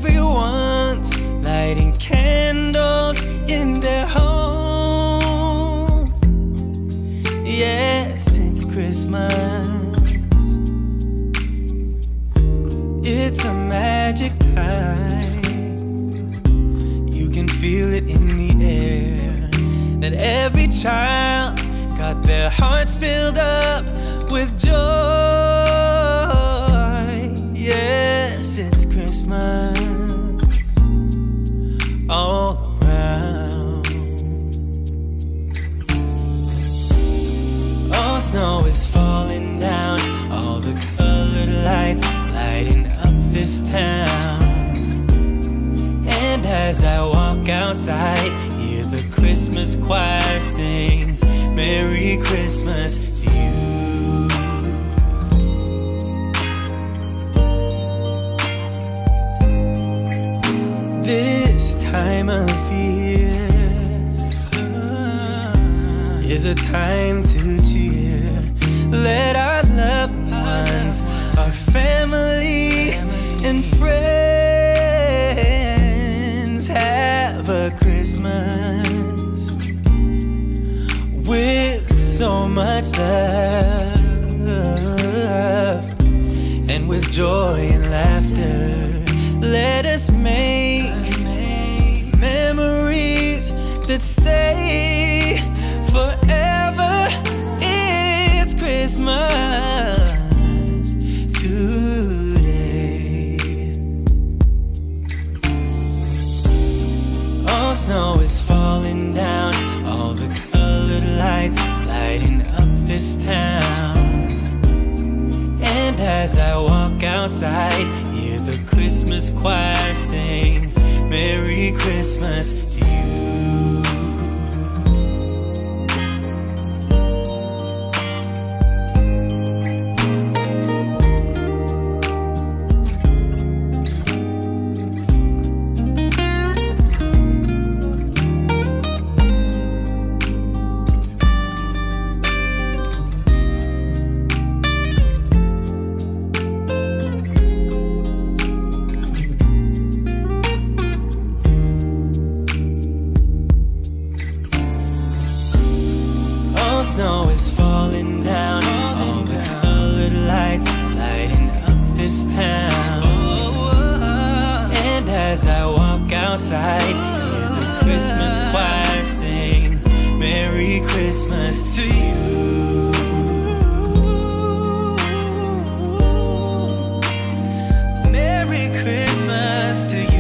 everyone's lighting candles in their homes. Yes, it's Christmas. It's a magic time. You can feel it in the air, that every child got their hearts filled up with joy. Yes, it's Christmas all around. Oh, snow is falling down, all the colored lights lighting up this town. And as I walk outside, hear the Christmas choir sing, Merry Christmas to you. This time of year is a time to cheer. Let our loved ones, our family and friends have a Christmas with so much love, and with joy and laughter. Let us make memories that stay forever. It's Christmas today. Oh, snow is falling down, all the colored lights lighting up this town. And as I walk outside, hear the Christmas choir sing, Merry Christmas to you. Snow is falling down, all the colored lights lighting up this town. And as I walk outside, hear the Christmas choir sing, Merry Christmas to you. Merry Christmas to you.